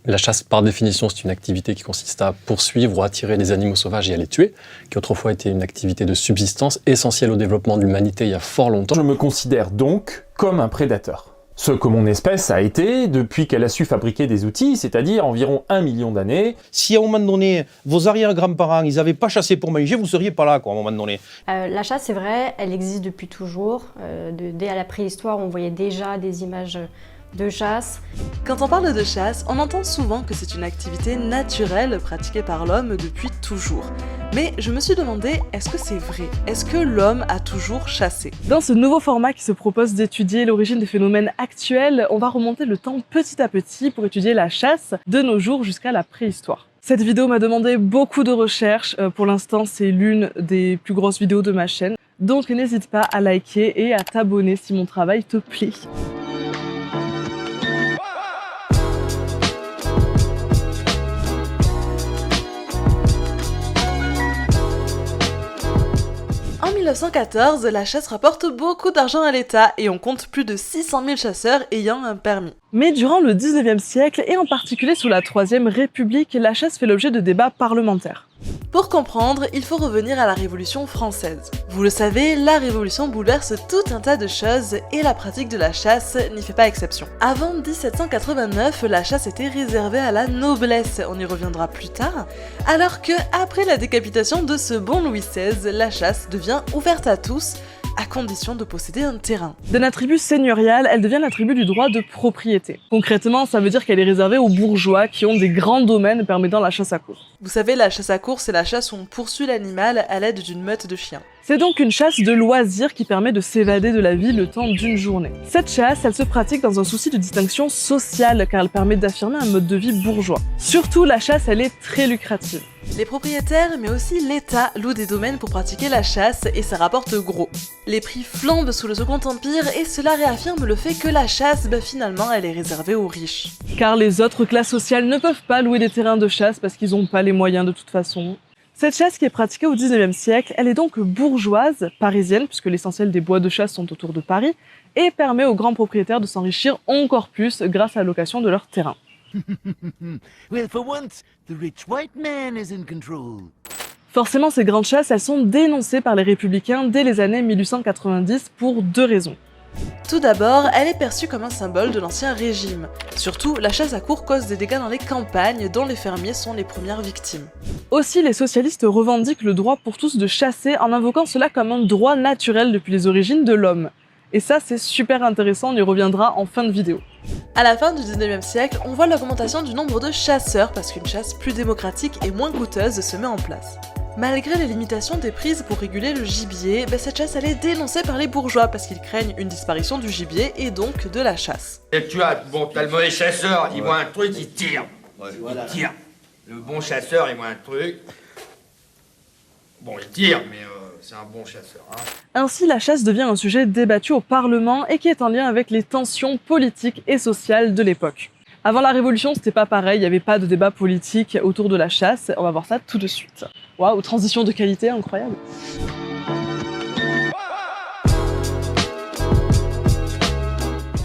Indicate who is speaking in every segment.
Speaker 1: La chasse, par définition, c'est une activité qui consiste à poursuivre ou attirer des animaux sauvages et à les tuer, qui autrefois était une activité de subsistance essentielle au développement de l'humanité il y a fort longtemps.
Speaker 2: Je me considère donc comme un prédateur. Ce que mon espèce a été depuis qu'elle a su fabriquer des outils, c'est-à-dire environ 1 million d'années.
Speaker 3: Si à un moment donné, vos arrière-grands-parents, ils n'avaient pas chassé pour manger, vous ne seriez pas là, quoi, à un moment donné.
Speaker 4: La chasse, c'est vrai, elle existe depuis toujours. Dès à la préhistoire, on voyait déjà des images de chasse.
Speaker 5: Quand on parle de chasse, on entend souvent que c'est une activité naturelle pratiquée par l'homme depuis toujours. Mais je me suis demandé, est-ce que c'est vrai? Est-ce que l'homme a toujours chassé?
Speaker 6: Dans ce nouveau format qui se propose d'étudier l'origine des phénomènes actuels, on va remonter le temps petit à petit pour étudier la chasse de nos jours jusqu'à la préhistoire. Cette vidéo m'a demandé beaucoup de recherches. Pour l'instant, c'est l'une des plus grosses vidéos de ma chaîne. Donc n'hésite pas à liker et à t'abonner si mon travail te plaît.
Speaker 5: En 1914, la chasse rapporte beaucoup d'argent à l'État et on compte plus de 600 000 chasseurs ayant un permis.
Speaker 6: Mais durant le 19e siècle, et en particulier sous la Troisième République, la chasse fait l'objet de débats parlementaires.
Speaker 5: Pour comprendre, il faut revenir à la Révolution française. Vous le savez, la Révolution bouleverse tout un tas de choses et la pratique de la chasse n'y fait pas exception. Avant 1789, la chasse était réservée à la noblesse, on y reviendra plus tard, alors que après la décapitation de ce bon Louis XVI, la chasse devient ouverte à tous, à condition de posséder un terrain.
Speaker 6: D'un attribut seigneurial, elle devient l'attribut du droit de propriété. Concrètement, ça veut dire qu'elle est réservée aux bourgeois qui ont des grands domaines permettant la chasse à courre.
Speaker 5: Vous savez, la chasse à courre, c'est la chasse où on poursuit l'animal à l'aide d'une meute de chiens.
Speaker 6: C'est donc une chasse de loisir qui permet de s'évader de la vie le temps d'une journée. Cette chasse, elle se pratique dans un souci de distinction sociale car elle permet d'affirmer un mode de vie bourgeois. Surtout, la chasse, elle est très lucrative.
Speaker 5: Les propriétaires, mais aussi l'État, louent des domaines pour pratiquer la chasse et ça rapporte gros. Les prix flambent sous le Second Empire et cela réaffirme le fait que la chasse, finalement, elle est réservée aux riches.
Speaker 6: Car les autres classes sociales ne peuvent pas louer des terrains de chasse parce qu'ils n'ont pas les moyens de toute façon. Cette chasse qui est pratiquée au 19e siècle, elle est donc bourgeoise, parisienne, puisque l'essentiel des bois de chasse sont autour de Paris, et permet aux grands propriétaires de s'enrichir encore plus grâce à la location de leurs terrains.
Speaker 7: Well, for once, the rich white man is in control.
Speaker 6: Forcément, ces grandes chasses, elles sont dénoncées par les républicains dès les années 1890 pour deux raisons.
Speaker 5: Tout d'abord, elle est perçue comme un symbole de l'ancien régime. Surtout, la chasse à courre cause des dégâts dans les campagnes dont les fermiers sont les premières victimes.
Speaker 6: Aussi, les socialistes revendiquent le droit pour tous de chasser en invoquant cela comme un droit naturel depuis les origines de l'homme. Et ça, c'est super intéressant, on y reviendra en fin de vidéo.
Speaker 5: À la fin du 19e siècle, on voit l'augmentation du nombre de chasseurs parce qu'une chasse plus démocratique et moins coûteuse se met en place. Malgré les limitations des prises pour réguler le gibier, cette chasse elle est dénoncée par les bourgeois parce qu'ils craignent une disparition du gibier et donc de la chasse.
Speaker 8: Et tu as, t'as le mauvais chasseur, il voit un truc, il tire. Il tire. Le bon chasseur, il voit un truc. Bon, il tire, mais c'est un bon chasseur.
Speaker 6: Ainsi, la chasse devient un sujet débattu au Parlement et qui est en lien avec les tensions politiques et sociales de l'époque. Avant la Révolution, c'était pas pareil, il n'y avait pas de débat politique autour de la chasse. On va voir ça tout de suite. Waouh, transition de qualité incroyable.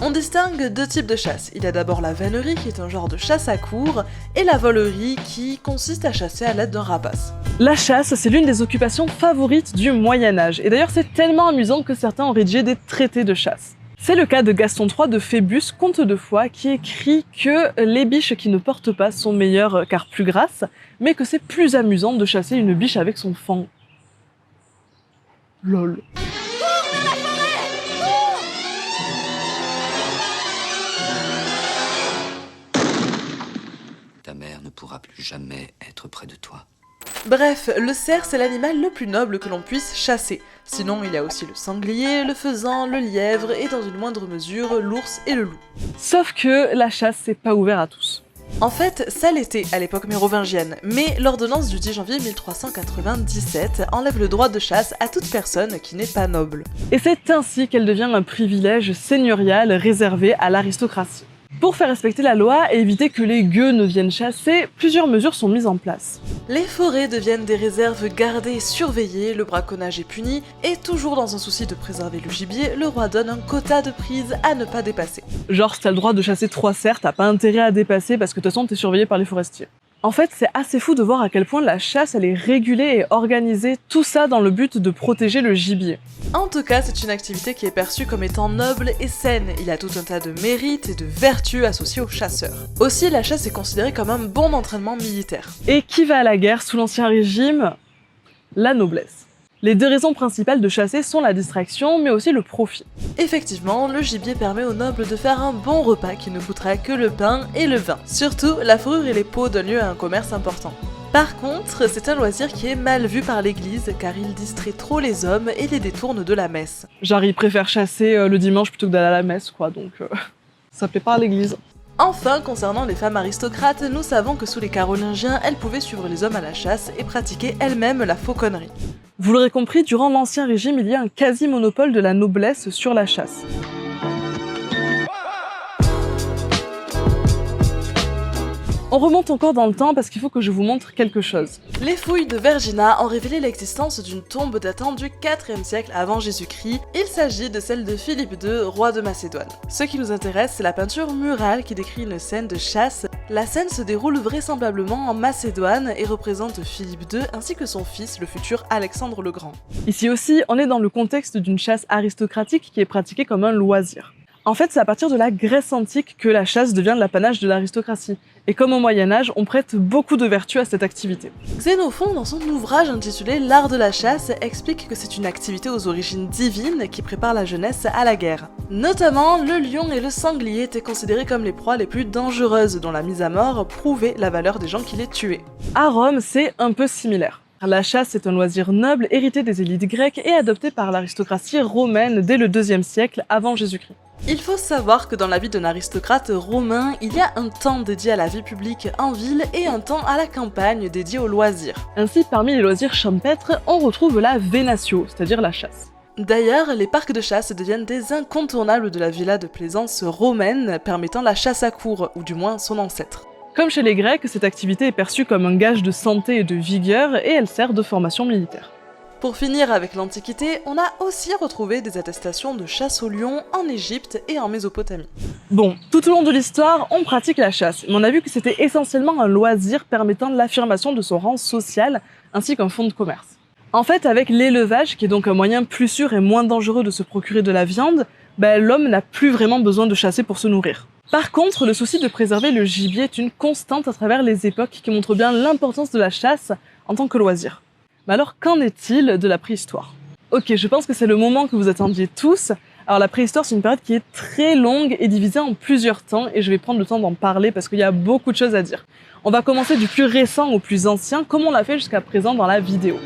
Speaker 5: On distingue deux types de chasse. Il y a d'abord la vannerie qui est un genre de chasse à courre et la volerie qui consiste à chasser à l'aide d'un rapace.
Speaker 6: La chasse, c'est l'une des occupations favorites du Moyen-Âge. Et d'ailleurs, c'est tellement amusant que certains ont rédigé des traités de chasse. C'est le cas de Gaston III de Phébus, comte de Foix, qui écrit que les biches qui ne portent pas sont meilleures car plus grasses, mais que c'est plus amusant de chasser une biche avec son fang. Lol.
Speaker 9: Ta mère ne pourra plus jamais être près de toi.
Speaker 5: Bref, le cerf c'est l'animal le plus noble que l'on puisse chasser. Sinon il y a aussi le sanglier, le faisan, le lièvre et dans une moindre mesure l'ours et le loup.
Speaker 6: Sauf que la chasse c'est pas ouvert à tous.
Speaker 5: En fait, ça l'était à l'époque mérovingienne, mais l'ordonnance du 10 janvier 1397 enlève le droit de chasse à toute personne qui n'est pas noble.
Speaker 6: Et c'est ainsi qu'elle devient un privilège seigneurial réservé à l'aristocratie. Pour faire respecter la loi et éviter que les gueux ne viennent chasser, plusieurs mesures sont mises en place.
Speaker 5: Les forêts deviennent des réserves gardées et surveillées, le braconnage est puni, et toujours dans un souci de préserver le gibier, le roi donne un quota de prise à ne pas dépasser.
Speaker 6: Genre, si t'as le droit de chasser 3 cerfs, t'as pas intérêt à dépasser parce que de toute façon t'es surveillé par les forestiers. En fait, c'est assez fou de voir à quel point la chasse elle est régulée et organisée, tout ça dans le but de protéger le gibier.
Speaker 5: En tout cas, c'est une activité qui est perçue comme étant noble et saine. Il y a tout un tas de mérites et de vertus associés aux chasseurs. Aussi, la chasse est considérée comme un bon entraînement militaire.
Speaker 6: Et qui va à la guerre sous l'Ancien Régime? La noblesse. Les 2 raisons principales de chasser sont la distraction, mais aussi le profit.
Speaker 5: Effectivement, le gibier permet aux nobles de faire un bon repas qui ne coûtera que le pain et le vin. Surtout, la fourrure et les peaux donnent lieu à un commerce important. Par contre, c'est un loisir qui est mal vu par l'église car il distrait trop les hommes et les détourne de la messe.
Speaker 6: Genre, ils préfèrent chasser le dimanche plutôt que d'aller à la messe, quoi, donc ça plaît pas à l'église.
Speaker 5: Enfin, concernant les femmes aristocrates, nous savons que sous les Carolingiens, elles pouvaient suivre les hommes à la chasse et pratiquer elles-mêmes la fauconnerie.
Speaker 6: Vous l'aurez compris, durant l'Ancien Régime, il y a un quasi-monopole de la noblesse sur la chasse. On remonte encore dans le temps parce qu'il faut que je vous montre quelque chose.
Speaker 5: Les fouilles de Vergina ont révélé l'existence d'une tombe datant du 4e siècle avant Jésus-Christ. Il s'agit de celle de Philippe II, roi de Macédoine. Ce qui nous intéresse, c'est la peinture murale qui décrit une scène de chasse. La scène se déroule vraisemblablement en Macédoine et représente Philippe II ainsi que son fils, le futur Alexandre le Grand.
Speaker 6: Ici aussi, on est dans le contexte d'une chasse aristocratique qui est pratiquée comme un loisir. En fait, c'est à partir de la Grèce antique que la chasse devient l'apanage de l'aristocratie. Et comme au Moyen-Âge, on prête beaucoup de vertus à cette activité.
Speaker 5: Xénophon, dans son ouvrage intitulé L'art de la chasse, explique que c'est une activité aux origines divines qui prépare la jeunesse à la guerre. Notamment, le lion et le sanglier étaient considérés comme les proies les plus dangereuses, dont la mise à mort prouvait la valeur des gens qui les tuaient.
Speaker 6: À Rome, c'est un peu similaire. La chasse est un loisir noble hérité des élites grecques et adopté par l'aristocratie romaine dès le 2e siècle avant Jésus-Christ.
Speaker 5: Il faut savoir que dans la vie d'un aristocrate romain, il y a un temps dédié à la vie publique en ville et un temps à la campagne dédié aux loisirs.
Speaker 6: Ainsi, parmi les loisirs champêtres, on retrouve la venatio, c'est-à-dire la chasse.
Speaker 5: D'ailleurs, les parcs de chasse deviennent des incontournables de la villa de plaisance romaine, permettant la chasse à courre, ou du moins son ancêtre.
Speaker 6: Comme chez les Grecs, cette activité est perçue comme un gage de santé et de vigueur et elle sert de formation militaire.
Speaker 5: Pour finir avec l'Antiquité, on a aussi retrouvé des attestations de chasse au lion en Égypte et en Mésopotamie.
Speaker 6: Bon, tout au long de l'histoire, on pratique la chasse, mais on a vu que c'était essentiellement un loisir permettant l'affirmation de son rang social ainsi qu'un fonds de commerce. En fait, avec l'élevage, qui est donc un moyen plus sûr et moins dangereux de se procurer de la viande, l'homme n'a plus vraiment besoin de chasser pour se nourrir. Par contre, le souci de préserver le gibier est une constante à travers les époques qui montre bien l'importance de la chasse en tant que loisir. Mais alors, qu'en est-il de la préhistoire? Ok, je pense que c'est le moment que vous attendiez tous. Alors la préhistoire, c'est une période qui est très longue et divisée en plusieurs temps, et je vais prendre le temps d'en parler parce qu'il y a beaucoup de choses à dire. On va commencer du plus récent au plus ancien, comme on l'a fait jusqu'à présent dans la vidéo.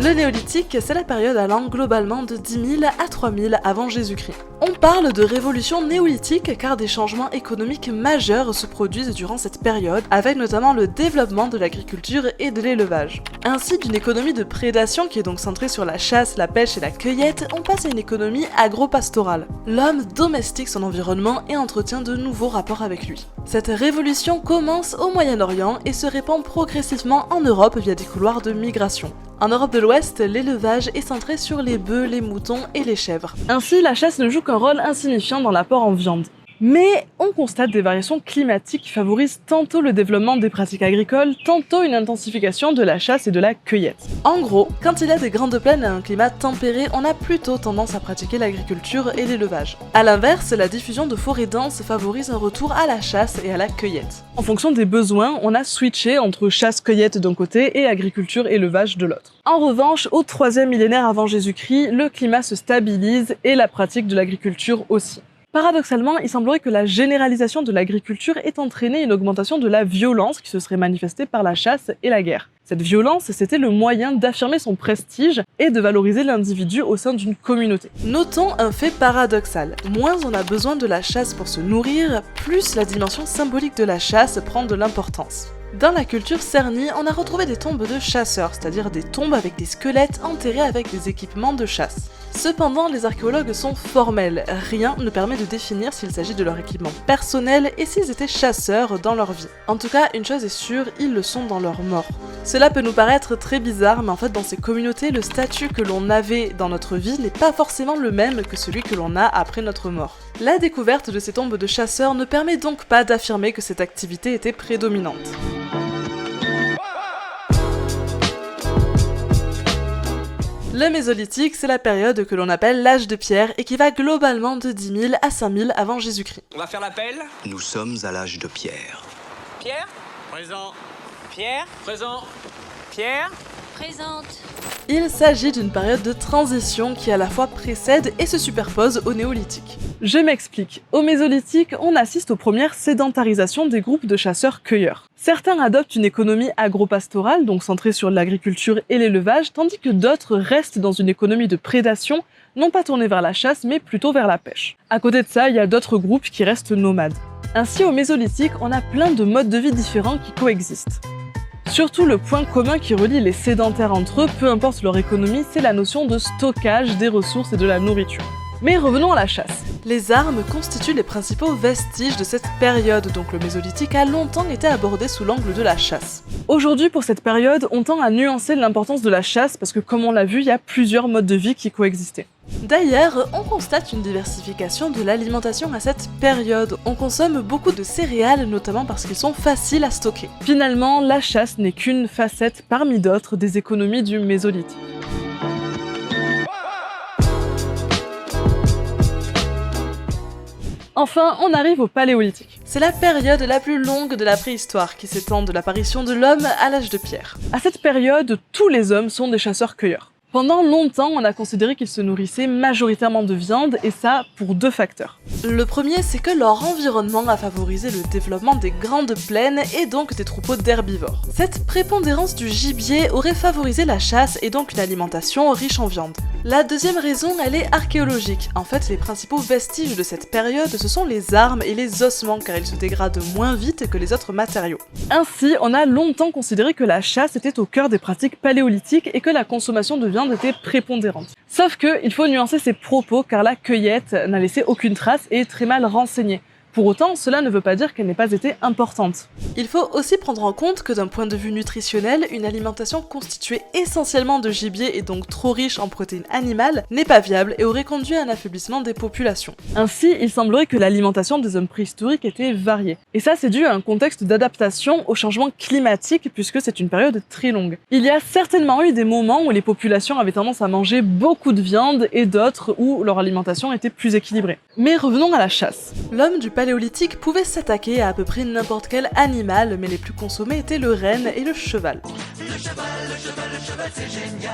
Speaker 5: Le néolithique, c'est la période allant globalement de 10 000 à 3 000 avant Jésus-Christ. On parle de révolution néolithique car des changements économiques majeurs se produisent durant cette période, avec notamment le développement de l'agriculture et de l'élevage. Ainsi, d'une économie de prédation qui est donc centrée sur la chasse, la pêche et la cueillette, on passe à une économie agro-pastorale. L'homme domestique son environnement et entretient de nouveaux rapports avec lui. Cette révolution commence au Moyen-Orient et se répand progressivement en Europe via des couloirs de migration. En Europe de l'Ouest, l'élevage est centré sur les bœufs, les moutons et les chèvres.
Speaker 6: Ainsi, la chasse ne joue qu'un rôle insignifiant dans l'apport en viande. Mais on constate des variations climatiques qui favorisent tantôt le développement des pratiques agricoles, tantôt une intensification de la chasse et de la cueillette.
Speaker 5: En gros, quand il y a des grandes plaines et un climat tempéré, on a plutôt tendance à pratiquer l'agriculture et l'élevage. A l'inverse, la diffusion de forêts denses favorise un retour à la chasse et à la cueillette.
Speaker 6: En fonction des besoins, on a switché entre chasse-cueillette d'un côté et agriculture-élevage de l'autre. En revanche, au 3e millénaire avant Jésus-Christ, le climat se stabilise et la pratique de l'agriculture aussi. Paradoxalement, il semblerait que la généralisation de l'agriculture ait entraîné une augmentation de la violence qui se serait manifestée par la chasse et la guerre. Cette violence, c'était le moyen d'affirmer son prestige et de valoriser l'individu au sein d'une communauté.
Speaker 5: Notons un fait paradoxal. Moins on a besoin de la chasse pour se nourrir, plus la dimension symbolique de la chasse prend de l'importance. Dans la culture Cerny, on a retrouvé des tombes de chasseurs, c'est-à-dire des tombes avec des squelettes enterrés avec des équipements de chasse. Cependant, les archéologues sont formels, rien ne permet de définir s'il s'agit de leur équipement personnel et s'ils étaient chasseurs dans leur vie. En tout cas, une chose est sûre, ils le sont dans leur mort. Cela peut nous paraître très bizarre, mais en fait dans ces communautés, le statut que l'on avait dans notre vie n'est pas forcément le même que celui que l'on a après notre mort. La découverte de ces tombes de chasseurs ne permet donc pas d'affirmer que cette activité était prédominante. Le Mésolithique, c'est la période que l'on appelle l'âge de pierre et qui va globalement de 10 000 à 5 000 avant Jésus-Christ.
Speaker 10: On va faire l'appel.
Speaker 9: Nous sommes à l'âge de pierre.
Speaker 10: Pierre. Présent. Pierre. Présent. Pierre.
Speaker 11: Présente.
Speaker 5: Il s'agit d'une période de transition qui à la fois précède et se superpose au néolithique.
Speaker 6: Je m'explique. Au Mésolithique, on assiste aux premières sédentarisations des groupes de chasseurs-cueilleurs. Certains adoptent une économie agro-pastorale, donc centrée sur l'agriculture et l'élevage, tandis que d'autres restent dans une économie de prédation, non pas tournée vers la chasse, mais plutôt vers la pêche. À côté de ça, il y a d'autres groupes qui restent nomades. Ainsi, au Mésolithique, on a plein de modes de vie différents qui coexistent. Surtout, le point commun qui relie les sédentaires entre eux, peu importe leur économie, c'est la notion de stockage des ressources et de la nourriture. Mais revenons à la chasse.
Speaker 5: Les armes constituent les principaux vestiges de cette période, donc le Mésolithique a longtemps été abordé sous l'angle de la chasse.
Speaker 6: Aujourd'hui, pour cette période, on tend à nuancer l'importance de la chasse parce que, comme on l'a vu, il y a plusieurs modes de vie qui coexistaient.
Speaker 5: D'ailleurs, on constate une diversification de l'alimentation à cette période. On consomme beaucoup de céréales, notamment parce qu'ils sont faciles à stocker.
Speaker 6: Finalement, la chasse n'est qu'une facette parmi d'autres des économies du Mésolithique. Enfin, on arrive au Paléolithique.
Speaker 5: C'est la période la plus longue de la préhistoire, qui s'étend de l'apparition de l'homme à l'âge de pierre.
Speaker 6: À cette période, tous les hommes sont des chasseurs-cueilleurs. Pendant longtemps, on a considéré qu'ils se nourrissaient majoritairement de viande, et ça pour deux facteurs.
Speaker 5: Le premier, c'est que leur environnement a favorisé le développement des grandes plaines et donc des troupeaux d'herbivores. Cette prépondérance du gibier aurait favorisé la chasse et donc une alimentation riche en viande. La deuxième raison, elle est archéologique. En fait, les principaux vestiges de cette période, ce sont les armes et les ossements, car ils se dégradent moins vite que les autres matériaux.
Speaker 6: Ainsi, on a longtemps considéré que la chasse était au cœur des pratiques paléolithiques et que la consommation de viande était prépondérante. Sauf que, il faut nuancer ces propos, car la cueillette n'a laissé aucune trace et est très mal renseignée. Pour autant, cela ne veut pas dire qu'elle n'ait pas été importante.
Speaker 5: Il faut aussi prendre en compte que d'un point de vue nutritionnel, une alimentation constituée essentiellement de gibier et donc trop riche en protéines animales n'est pas viable et aurait conduit à un affaiblissement des populations.
Speaker 6: Ainsi, il semblerait que l'alimentation des hommes préhistoriques était variée. Et ça, c'est dû à un contexte d'adaptation au changement climatique puisque c'est une période très longue. Il y a certainement eu des moments où les populations avaient tendance à manger beaucoup de viande et d'autres où leur alimentation était plus équilibrée. Mais revenons à la chasse.
Speaker 5: L'homme du Paléolithique pouvait s'attaquer à peu près n'importe quel animal, mais les plus consommés étaient le renne et le cheval.
Speaker 11: Le cheval, c'est génial.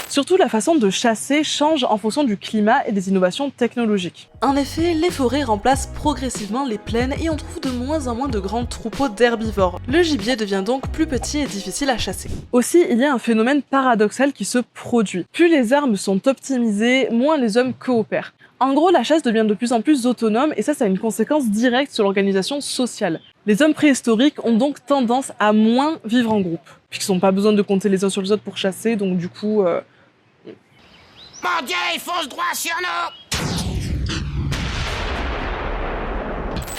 Speaker 6: Surtout, la façon de chasser change en fonction du climat et des innovations technologiques.
Speaker 5: En effet, les forêts remplacent progressivement les plaines et on trouve de moins en moins de grands troupeaux d'herbivores. Le gibier devient donc plus petit et difficile à chasser.
Speaker 6: Aussi, il y a un phénomène paradoxal qui se produit. Plus les armes sont optimisées, moins les hommes coopèrent. En gros, la chasse devient de plus en plus autonome et ça a une conséquence directe sur l'organisation sociale. Les hommes préhistoriques ont donc tendance à moins vivre en groupe, puisqu'ils n'ont pas besoin de compter les uns sur les autres pour chasser, donc du coup...
Speaker 11: Mon Dieu, il fonce droit sur nous!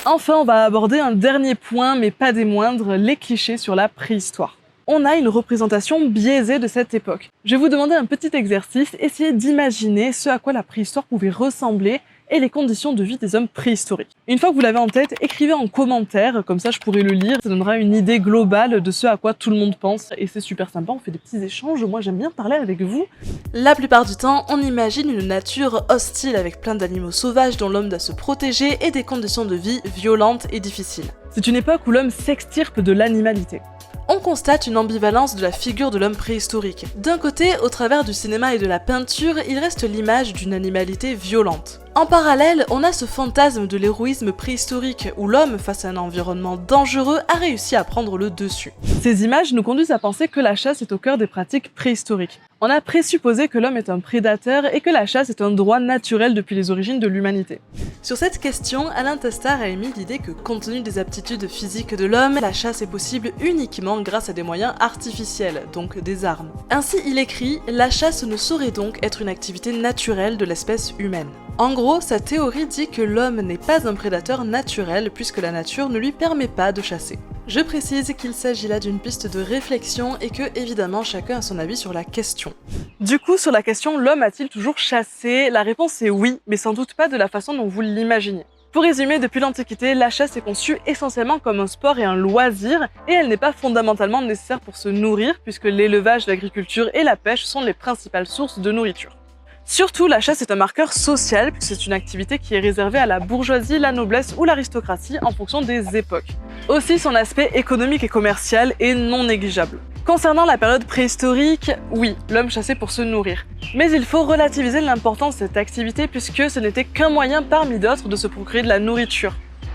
Speaker 6: Enfin, on va aborder un dernier point, mais pas des moindres, les clichés sur la préhistoire. On a une représentation biaisée de cette époque. Je vais vous demander un petit exercice, essayez d'imaginer ce à quoi la préhistoire pouvait ressembler et les conditions de vie des hommes préhistoriques. Une fois que vous l'avez en tête, écrivez en commentaire, comme ça je pourrai le lire, ça donnera une idée globale de ce à quoi tout le monde pense, et c'est super sympa, on fait des petits échanges, moi j'aime bien parler avec vous.
Speaker 5: La plupart du temps, on imagine une nature hostile avec plein d'animaux sauvages dont l'homme doit se protéger et des conditions de vie violentes et difficiles.
Speaker 6: C'est une époque où l'homme s'extirpe de l'animalité.
Speaker 5: On constate une ambivalence de la figure de l'homme préhistorique. D'un côté, au travers du cinéma et de la peinture, il reste l'image d'une animalité violente. En parallèle, on a ce fantasme de l'héroïsme préhistorique, où l'homme, face à un environnement dangereux, a réussi à prendre le dessus.
Speaker 6: Ces images nous conduisent à penser que la chasse est au cœur des pratiques préhistoriques. On a présupposé que l'homme est un prédateur et que la chasse est un droit naturel depuis les origines de l'humanité.
Speaker 5: Sur cette question, Alain Testard a émis l'idée que, compte tenu des aptitudes physiques de l'homme, la chasse est possible uniquement grâce à des moyens artificiels, donc des armes. Ainsi, il écrit « La chasse ne saurait donc être une activité naturelle de l'espèce humaine ». En gros, sa théorie dit que l'homme n'est pas un prédateur naturel puisque la nature ne lui permet pas de chasser. Je précise qu'il s'agit là d'une piste de réflexion et que, évidemment, chacun a son avis sur la question.
Speaker 6: Du coup, sur la question « L'homme a-t-il toujours chassé ?», la réponse est oui, mais sans doute pas de la façon dont vous l'imaginez. Pour résumer, depuis l'Antiquité, la chasse est conçue essentiellement comme un sport et un loisir, et elle n'est pas fondamentalement nécessaire pour se nourrir, puisque l'élevage, l'agriculture et la pêche sont les principales sources de nourriture. Surtout, la chasse est un marqueur social, puisque c'est une activité qui est réservée à la bourgeoisie, la noblesse ou l'aristocratie en fonction des époques. Aussi, son aspect économique et commercial est non négligeable. Concernant la période préhistorique, oui, l'homme chassait pour se nourrir. Mais il faut relativiser l'importance de cette activité puisque ce n'était qu'un moyen parmi d'autres de se procurer de la nourriture.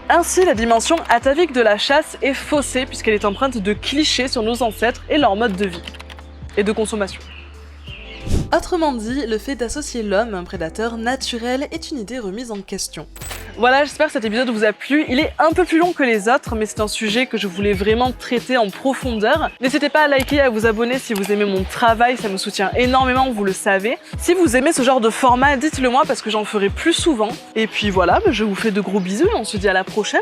Speaker 6: Ainsi, la dimension atavique de la chasse est faussée puisqu'elle est empreinte de clichés sur nos ancêtres et leur mode de vie et de consommation.
Speaker 5: Autrement dit, le fait d'associer l'homme à un prédateur naturel est une idée remise en question.
Speaker 6: Voilà, j'espère que cet épisode vous a plu. Il est un peu plus long que les autres, mais c'est un sujet que je voulais vraiment traiter en profondeur. N'hésitez pas à liker et à vous abonner si vous aimez mon travail, ça me soutient énormément, vous le savez. Si vous aimez ce genre de format, dites-le moi parce que j'en ferai plus souvent. Et puis voilà, je vous fais de gros bisous et on se dit à la prochaine.